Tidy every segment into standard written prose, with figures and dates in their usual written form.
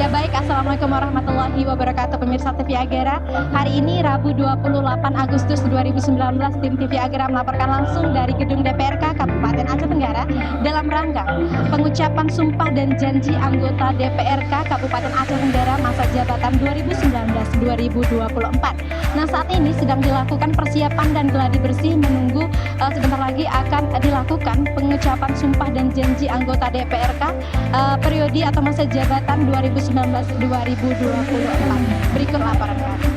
Ya baik, Assalamualaikum warahmatullahi wabarakatuh pemirsa TV Agera. Hari ini Rabu 28 Agustus 2019, tim TV Agera melaporkan langsung dari gedung DPRK Kabupaten Aceh Tenggara dalam rangka pengucapan sumpah dan janji anggota DPRK Kabupaten Aceh Tenggara masa jabatan 2019-2024. Nah, saat ini sedang dilakukan persiapan dan gladi bersih menunggu sebentar lagi akan dilakukan pengucapan sumpah dan janji anggota DPRK periode atau masa jabatan 2019-2024. Berikut laporan kami.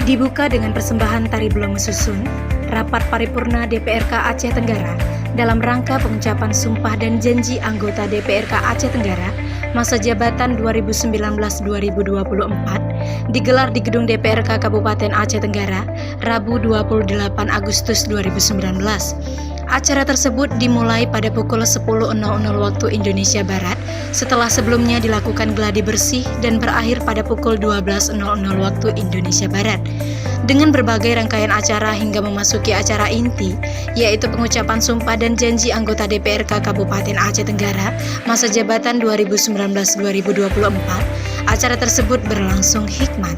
Dibuka dengan persembahan tari belum susun, rapat paripurna DPRK Aceh Tenggara dalam rangka pengucapan sumpah dan janji anggota DPRK Aceh Tenggara masa jabatan 2019-2024 digelar di gedung DPRK Kabupaten Aceh Tenggara Rabu 28 Agustus 2019. Acara tersebut dimulai pada pukul 10.00 waktu Indonesia Barat setelah sebelumnya dilakukan gladi bersih dan berakhir pada pukul 12.00 waktu Indonesia Barat dengan berbagai rangkaian acara hingga memasuki acara inti, yaitu pengucapan sumpah dan janji anggota DPRK Kabupaten Aceh Tenggara masa jabatan 2019-2024. Acara tersebut berlangsung hikmat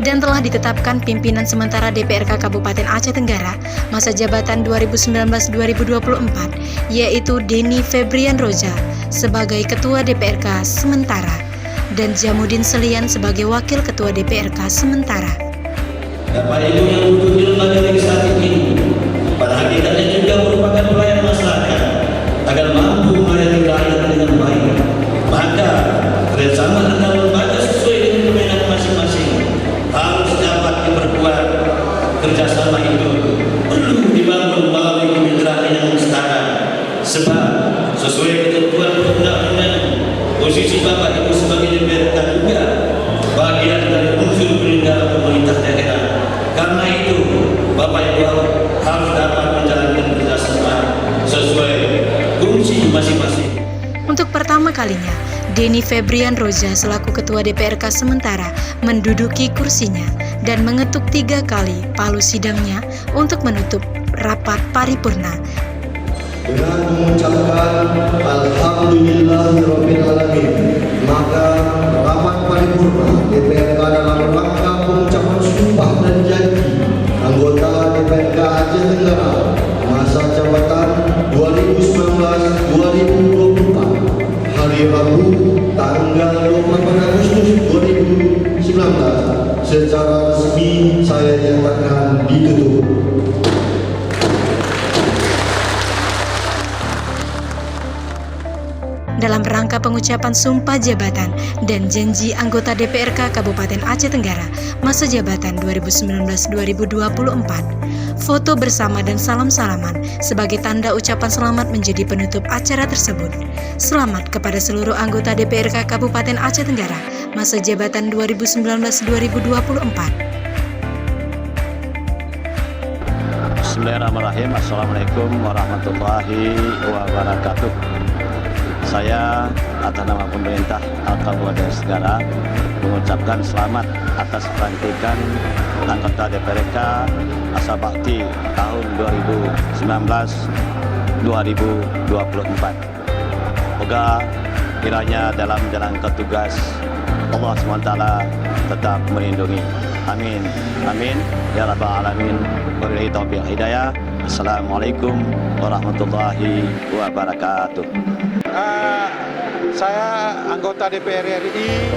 dan telah ditetapkan pimpinan sementara DPRK Kabupaten Aceh Tenggara masa jabatan 2019-2024, yaitu Denny Febrian Roja sebagai Ketua DPRK Sementara dan Jamuddin Selian sebagai Wakil Ketua DPRK Sementara. Bapak Ibu yang duduk di lembaga legislatif ini pada hakikatnya juga merupakan pelayan masyarakat agar mampu melayani rakyat dengan baik. Maka kerjasama antara lembaga sesuai dengan kewenangan masing-masing harus dapat diperkuat. Kerjasama itu perlu dibangun melalui kemitraan yang setara, sebab sesuai ketentuan perundang-undangan posisi Bapak Ibu sebagai DPRK juga bagian dari unsur penyelenggara pemerintah daerah. Karena itu Bapak Ibu harus dapat menjalankan kerjasama sesuai fungsi masing-masing. Untuk pertama kalinya, Denny Febrian Roja selaku Ketua DPRK Sementara menduduki kursinya dan mengetuk 3 kali palu sidangnya untuk menutup rapat paripurna. Dengan mengucapkan Alhamdulillahirrahmanirrahim, maka rapat paripurna DPRK dalam rangka pengucapan sumpah dan janji anggota DPRK Aceh Tenggara masa jabatan 2019-2024 hari Rabu tanggal 28 Agustus 2019 secara resmi saya nyatakan ditutup. Dalam rangka pengucapan sumpah jabatan dan janji anggota DPRK Kabupaten Aceh Tenggara masa jabatan 2019-2024, foto bersama dan salam-salaman sebagai tanda ucapan selamat menjadi penutup acara tersebut. Selamat kepada seluruh anggota DPRK Kabupaten Aceh Tenggara masa jabatan 2019-2024. Bismillahirrahmanirrahim. Assalamualaikum warahmatullahi wabarakatuh. Saya atas nama pemerintah Kabupaten Tenggara mengucapkan selamat atas pelantikan anggota DPRK masa bakti tahun 2019-2024. Semoga kiranya dalam menjalankan tugas Allah SWT tetap melindungi. Amin. Amin. Ya Rabbal Alamin. Wabillahi taufiq hidayah. Assalamualaikum warahmatullahi wabarakatuh. Saya anggota DPR RI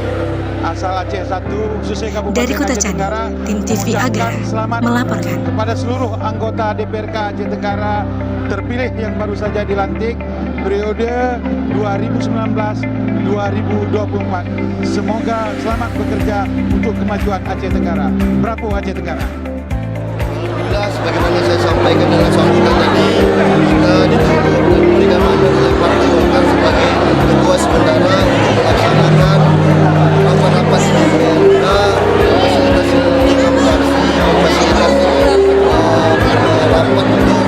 asal Aceh 1, khususnya Kabupaten Dari Kota Aceh Candi, Tenggara, tim TV Agera selamat melaporkan. kepada seluruh anggota DPRK Aceh Tenggara terpilih yang baru saja dilantik periode 2019-2024. Semoga selamat bekerja untuk kemajuan Aceh Tenggara. Bravo Aceh Tenggara. Alhamdulillah, sebagaimana saya sampaikan dalam sambutan tadi, kita ditunjuk dan diberikan mandat oleh Partai Golkar sebagai Ketua Sementara untuk melaksanakan rapat-rapat di DPRK, fasilitasi rapat untuk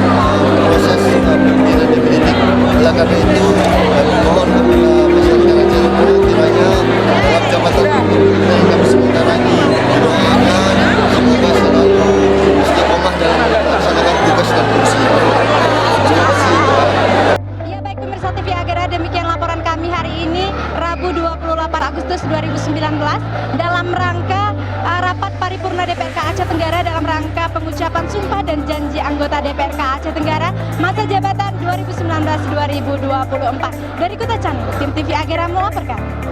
proses pimpinan definitif. Oleh karena itu, kami mohon kepada masyarakat Aceh kiranya dalam jabatan pimpinan yang kami sementara ini didoakan semoga selalu istiqomah dalam melaksanakan tugas dan fungsi. anggota DPRK Aceh Tenggara masa jabatan 2019-2024. Dari Kota Canggu, tim TV Agera melaporkan.